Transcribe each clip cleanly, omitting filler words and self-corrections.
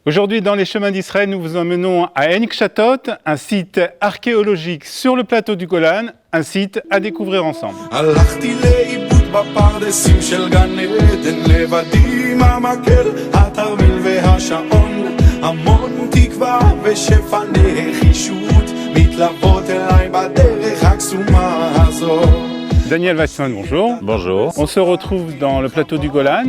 Aujourd'hui, dans les chemins d'Israël, nous vous emmenons à Ein Chatot, un site archéologique sur le plateau du Golan, un site à découvrir ensemble. Daniel Weissman, bonjour. Bonjour. On se retrouve dans le plateau du Golan,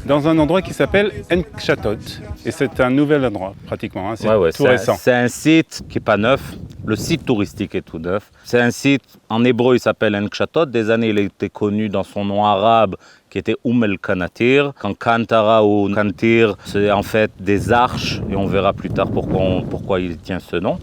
dans un endroit qui s'appelle Ein Chatot. Et c'est un nouvel endroit, pratiquement, hein, c'est tout récent. C'est un site qui n'est pas neuf. Le site touristique est tout neuf. C'est un site, en hébreu, il s'appelle Ein Chatot. Des années, il était connu dans son nom arabe, qui était El Kanatir. Quand Kantara ou Kantir, c'est en fait des arches, et on verra plus tard pourquoi il tient ce nom.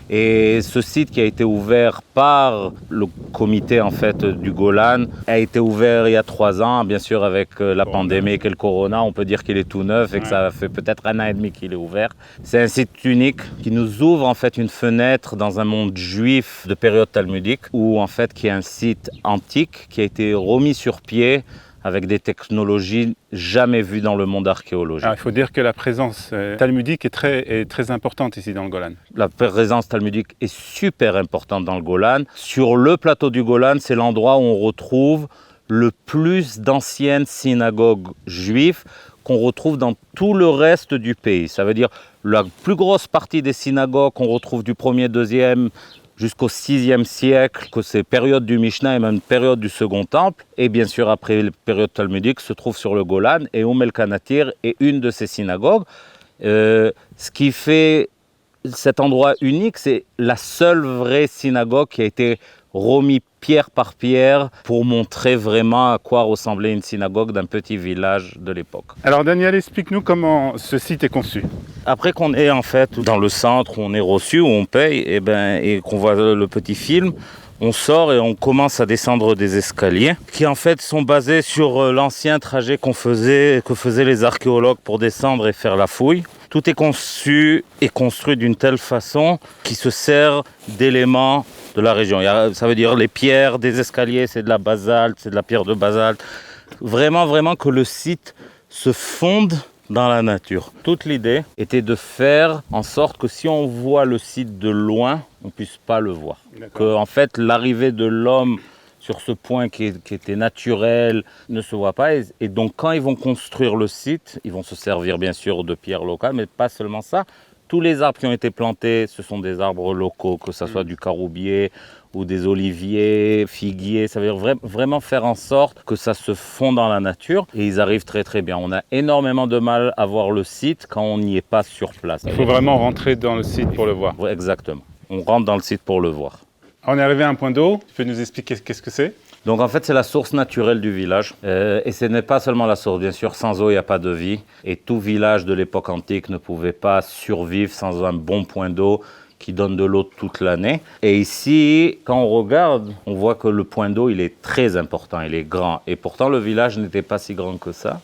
Et ce site qui a été ouvert par le comité en fait du Golan a été ouvert il y a 3 ans, bien sûr avec la pandémie et le corona, on peut dire qu'il est tout neuf et que ça fait peut-être 1 an et demi qu'il est ouvert. C'est un site unique qui nous ouvre en fait une fenêtre dans un monde juif de période talmudique, où en fait qui est un site antique qui a été remis sur pied avec des technologies jamais vues dans le monde archéologique. Alors, il faut dire que la présence talmudique est très importante ici dans le Golan. La présence talmudique est super importante dans le Golan. Sur le plateau du Golan, c'est l'endroit où on retrouve le plus d'anciennes synagogues juives qu'on retrouve dans tout le reste du pays. Ça veut dire la plus grosse partie des synagogues qu'on retrouve du 1er, 2e, jusqu'au 6e siècle, que c'est période du Mishnah et même période du Second Temple, et bien sûr après la période talmudique, se trouve sur le Golan, et El Kanatir est une de ces synagogues. Ce qui fait cet endroit unique, c'est la seule vraie synagogue qui a été remise pierre par pierre pour montrer vraiment à quoi ressemblait une synagogue d'un petit village de l'époque. Alors Daniel, explique-nous comment ce site est conçu. Après qu'on est en fait dans le centre où on est reçu, où on paye, et qu'on voit le petit film, on sort et on commence à descendre des escaliers qui en fait sont basés sur l'ancien trajet que faisaient les archéologues pour descendre et faire la fouille. Tout est conçu et construit d'une telle façon qu'il se sert d'éléments de la région. Ça veut dire les pierres des escaliers, c'est de la basalte, c'est de la pierre de basalte. Vraiment que le site se fonde dans la nature. Toute l'idée était de faire en sorte que si on voit le site de loin, on ne puisse pas le voir. Que en fait, l'arrivée de l'homme sur ce point qui était naturel ne se voit pas. Et donc, quand ils vont construire le site, ils vont se servir bien sûr de pierres locales, mais pas seulement ça. Tous les arbres qui ont été plantés, ce sont des arbres locaux, que ce soit du caroubier ou des oliviers, figuiers. Ça veut dire vraiment faire en sorte que ça se fond dans la nature, et ils arrivent très bien. On a énormément de mal à voir le site quand on n'y est pas sur place. Il faut vraiment rentrer dans le site pour le voir. Oui, exactement. On rentre dans le site pour le voir. On est arrivé à un point d'eau. Tu peux nous expliquer qu'est-ce que c'est ? Donc en fait, c'est la source naturelle du village. Et ce n'est pas seulement la source. Bien sûr, sans eau, il n'y a pas de vie. Et tout village de l'époque antique ne pouvait pas survivre sans un bon point d'eau qui donne de l'eau toute l'année. Et ici, quand on regarde, on voit que le point d'eau, il est très important, il est grand. Et pourtant, le village n'était pas si grand que ça.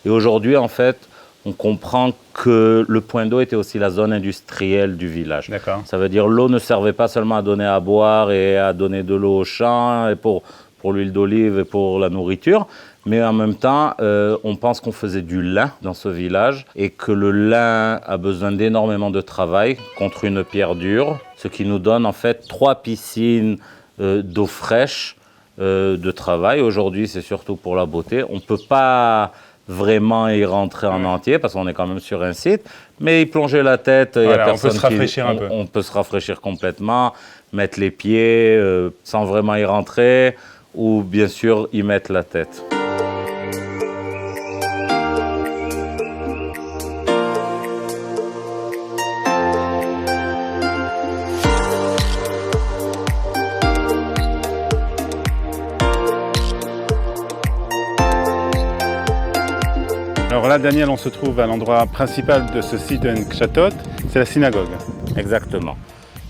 Et aujourd'hui, en fait, on comprend que le point d'eau était aussi la zone industrielle du village. D'accord. Ça veut dire que l'eau ne servait pas seulement à donner à boire et à donner de l'eau aux champs et pour l'huile d'olive et pour la nourriture, mais en même temps, on pense qu'on faisait du lin dans ce village et que le lin a besoin d'énormément de travail contre une pierre dure, ce qui nous donne en fait 3 piscines d'eau fraîche de travail. Aujourd'hui, c'est surtout pour la beauté. On ne peut pas vraiment y rentrer en entier parce qu'on est quand même sur un site, mais y plonger la tête, il y a personne on peut se rafraîchir un peu. On peut se rafraîchir complètement, mettre les pieds sans vraiment y rentrer, ou bien sûr y mettre la tête. Alors là, Daniel, on se trouve à l'endroit principal de ce site de Ein Chatot, c'est la synagogue. Exactement.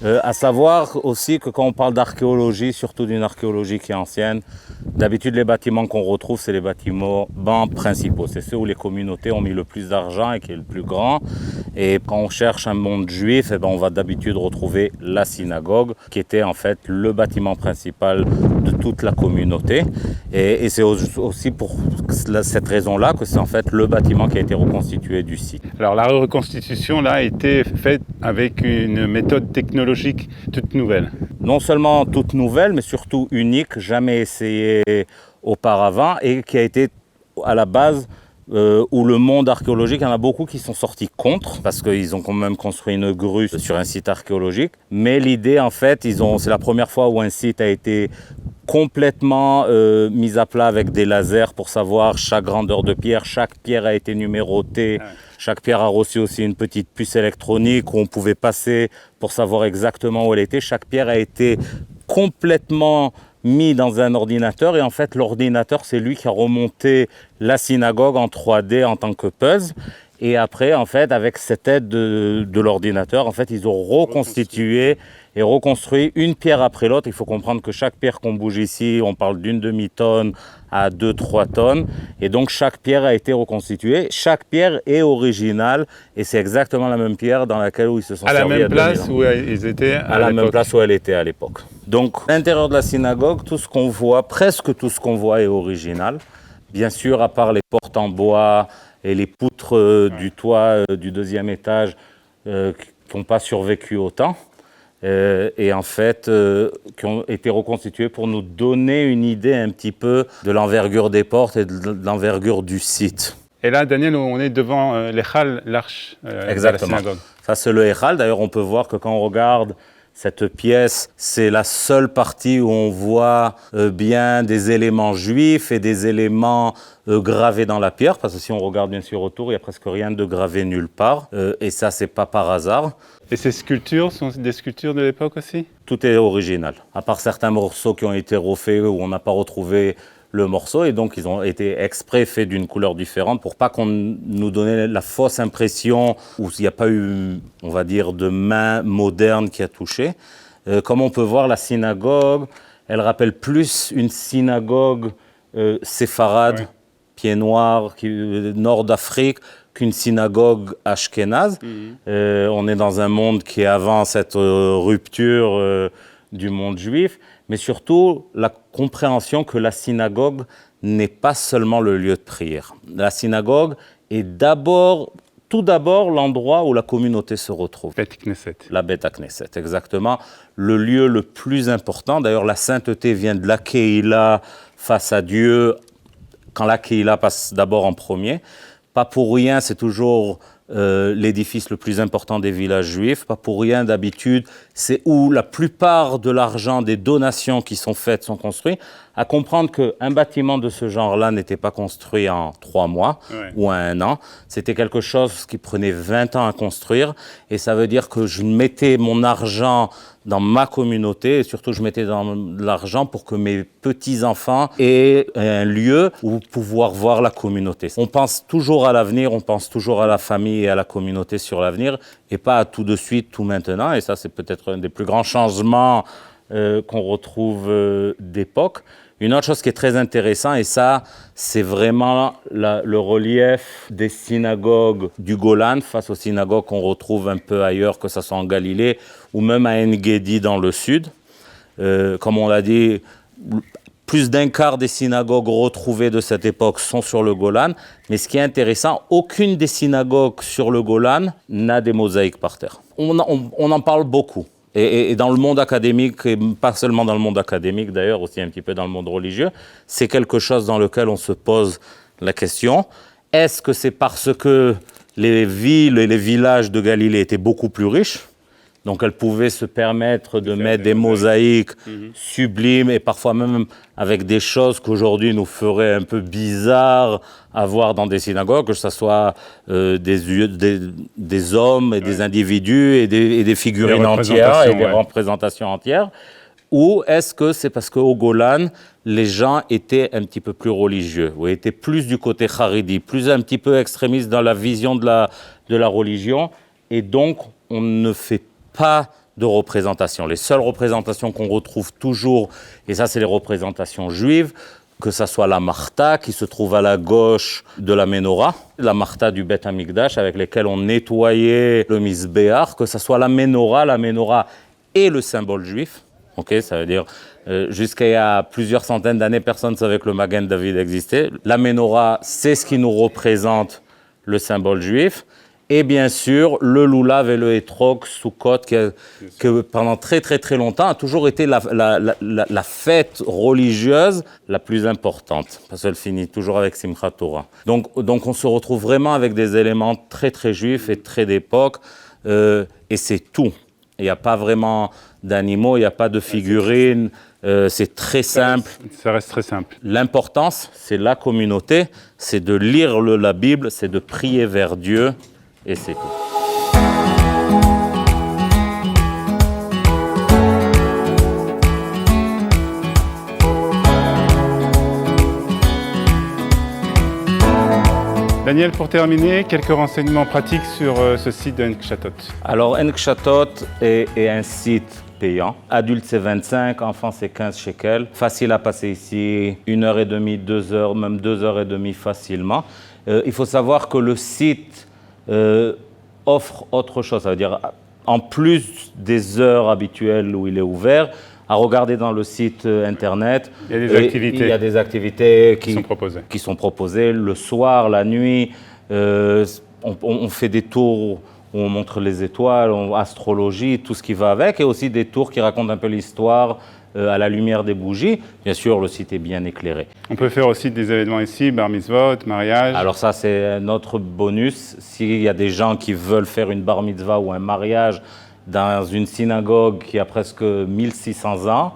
À savoir aussi que quand on parle d'archéologie, surtout d'une archéologie qui est ancienne, d'habitude les bâtiments qu'on retrouve, c'est les bâtiments principaux. C'est ceux où les communautés ont mis le plus d'argent et qui est le plus grand. Et quand on cherche un monde juif, on va d'habitude retrouver la synagogue, qui était en fait le bâtiment principal de toute la communauté. Et c'est aussi pour cette raison-là que c'est en fait le bâtiment qui a été reconstitué du site. Alors la reconstitution là a été faite avec une méthode technologique toute nouvelle. Non seulement toute nouvelle, mais surtout unique, jamais essayée auparavant et qui a été à la base où le monde archéologique, il y en a beaucoup qui sont sortis contre parce qu'ils ont quand même construit une grue sur un site archéologique. Mais l'idée, en fait, c'est la première fois où un site a été complètement mis à plat avec des lasers pour savoir chaque grandeur de pierre. Chaque pierre a été numérotée. Chaque pierre a reçu aussi une petite puce électronique où on pouvait passer pour savoir exactement où elle était. Chaque pierre a été complètement mis dans un ordinateur et en fait l'ordinateur c'est lui qui a remonté la synagogue en 3D en tant que puzzle. Et après, en fait, avec cette aide de l'ordinateur, en fait, ils ont reconstitué et reconstruit une pierre après l'autre. Il faut comprendre que chaque pierre qu'on bouge ici, on parle d'une demi-tonne à 2-3 tonnes. Et donc, chaque pierre a été reconstituée. Chaque pierre est originale et c'est exactement la même pierre dans laquelle ils se sont servis. À la même place où ils étaient à la même place où elle était à l'époque. Donc, à l'intérieur de la synagogue, tout ce qu'on voit, presque tout ce qu'on voit est original. Bien sûr, à part les portes en bois et les poutres du toit du deuxième étage qui n'ont pas survécu au temps et en fait qui ont été reconstituées pour nous donner une idée un petit peu de l'envergure des portes et de l'envergure du site. Et là, Daniel, on est devant l'Echal, l'arche de la synagogue. Ça, c'est le Echal. D'ailleurs, on peut voir que quand on regarde cette pièce, c'est la seule partie où on voit bien des éléments juifs et des éléments gravés dans la pierre, parce que si on regarde bien sûr autour, il n'y a presque rien de gravé nulle part, et ça, c'est pas par hasard. Et ces sculptures sont des sculptures de l'époque aussi ? Tout est original, à part certains morceaux qui ont été refaits où on n'a pas retrouvé le morceau, et donc ils ont été exprès faits d'une couleur différente pour pas qu'on nous donne la fausse impression où il n'y a pas eu, on va dire, de main moderne qui a touché. Comme on peut voir, la synagogue, elle rappelle plus une synagogue séfarade, pied noir, nord d'Afrique, qu'une synagogue ashkénaze. On est dans un monde qui est avant cette rupture du monde juif, mais surtout la compréhension que la synagogue n'est pas seulement le lieu de prière. La synagogue est tout d'abord l'endroit où la communauté se retrouve. Beth Knesset. La Beth Knesset, exactement. Le lieu le plus important. D'ailleurs, la sainteté vient de la Kehila face à Dieu, quand la Kehila passe d'abord en premier. Pas pour rien, c'est toujours l'édifice le plus important des villages juifs. Pas pour rien, d'habitude, c'est où la plupart de l'argent des donations qui sont faites sont construits. À comprendre qu'un bâtiment de ce genre-là n'était pas construit en 3 mois ou en 1 an. C'était quelque chose qui prenait 20 ans à construire. Et ça veut dire que je mettais mon argent dans ma communauté et surtout je mettais de l'argent pour que mes petits-enfants aient un lieu où pouvoir voir la communauté. On pense toujours à l'avenir, on pense toujours à la famille et à la communauté sur l'avenir et pas à tout de suite, tout maintenant. Et ça, c'est peut-être un des plus grands changements qu'on retrouve d'époque. Une autre chose qui est très intéressante, et ça, c'est vraiment le relief des synagogues du Golan face aux synagogues qu'on retrouve un peu ailleurs, que ce soit en Galilée ou même à En-Gedi dans le sud. Comme on l'a dit, plus d'un quart des synagogues retrouvées de cette époque sont sur le Golan. Mais ce qui est intéressant, aucune des synagogues sur le Golan n'a des mosaïques par terre. On en parle beaucoup. Et dans le monde académique, et pas seulement dans le monde académique d'ailleurs, aussi un petit peu dans le monde religieux, c'est quelque chose dans lequel on se pose la question. Est-ce que c'est parce que les villes et les villages de Galilée étaient beaucoup plus riches ? Donc elles pouvaient se permettre de mettre des mosaïques sublimes et parfois même avec des choses qu'aujourd'hui nous feraient un peu bizarres à voir dans des synagogues, que ce soit des hommes et des individus et des figurines entières et des représentations entières. Ou est-ce que c'est parce qu'au Golan, les gens étaient un petit peu plus religieux, ou étaient plus du côté haridi, plus un petit peu extrémistes dans la vision de la religion, et donc on ne fait pas de représentations. Les seules représentations qu'on retrouve toujours, et ça c'est les représentations juives, que ce soit la Martha qui se trouve à la gauche de la Ménorah, la Martha du Beth Amikdash avec lesquelles on nettoyait le Misbéach, que ce soit la Ménorah est le symbole juif. Okay, ça veut dire, jusqu'à il y a plusieurs centaines d'années, personne ne savait que le Magen David existait. La Ménorah, c'est ce qui nous représente le symbole juif. Et bien sûr, le Lulav et le Etrog, Sukkot, que pendant très très très longtemps a toujours été la fête religieuse la plus importante, parce qu'elle finit toujours avec Simchat Torah. Donc on se retrouve vraiment avec des éléments très très juifs et très d'époque, et c'est tout. Il n'y a pas vraiment d'animaux, il n'y a pas de figurines, c'est très simple. Ça reste très simple. L'importance, c'est la communauté, c'est de lire la Bible, c'est de prier vers Dieu. Et c'est tout. Daniel, pour terminer, quelques renseignements pratiques sur ce site de Ein Chatot. Alors, Ein Chatot est un site payant. Adulte, c'est 25, enfant, c'est 15 shekels. Facile à passer ici, 1h30, 2h, même 2h30 facilement. Il faut savoir que le site offre autre chose, ça veut dire en plus des heures habituelles où il est ouvert, à regarder dans le site internet, il y a des activités qui sont proposées le soir, la nuit. On fait des tours où on montre les étoiles, astrologie, tout ce qui va avec, et aussi des tours qui racontent un peu l'histoire à la lumière des bougies. Bien sûr, le site est bien éclairé. On peut faire aussi des événements ici, bar mitzvot, mariage. Alors ça, c'est notre bonus. S'il y a des gens qui veulent faire une bar mitzvah ou un mariage dans une synagogue qui a presque 1600 ans,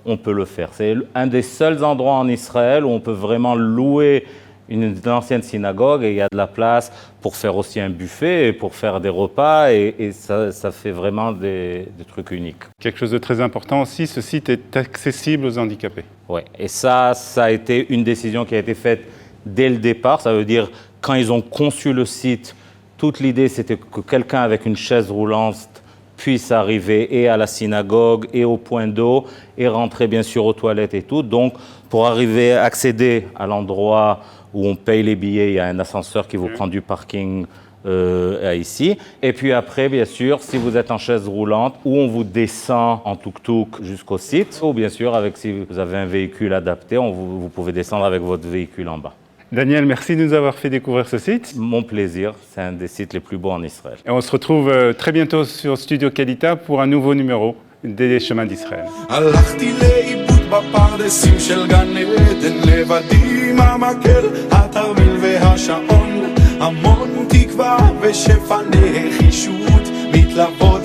on peut le faire. C'est un des seuls endroits en Israël où on peut vraiment louer une ancienne synagogue et il y a de la place pour faire aussi un buffet et pour faire des repas et ça fait vraiment des trucs uniques. Quelque chose de très important aussi, ce site est accessible aux handicapés. Oui, et ça a été une décision qui a été faite dès le départ. Ça veut dire, quand ils ont conçu le site, toute l'idée c'était que quelqu'un avec une chaise roulante puisse arriver et à la synagogue et au point d'eau et rentrer bien sûr aux toilettes et tout. Donc, pour arriver à accéder à l'endroit où on paye les billets, il y a un ascenseur qui vous prend du parking ici. Et puis après, bien sûr, si vous êtes en chaise roulante, ou on vous descend en tuk-tuk jusqu'au site, ou bien sûr, si vous avez un véhicule adapté, vous pouvez descendre avec votre véhicule en bas. Daniel, merci de nous avoir fait découvrir ce site. Mon plaisir, c'est un des sites les plus beaux en Israël. Et on se retrouve très bientôt sur Studio Kalita pour un nouveau numéro des Chemins d'Israël. בפרדסים של גן עדן לבדי עם המקל, התרמיל והשעון, המון תקווה ושפע נחישות מתלוות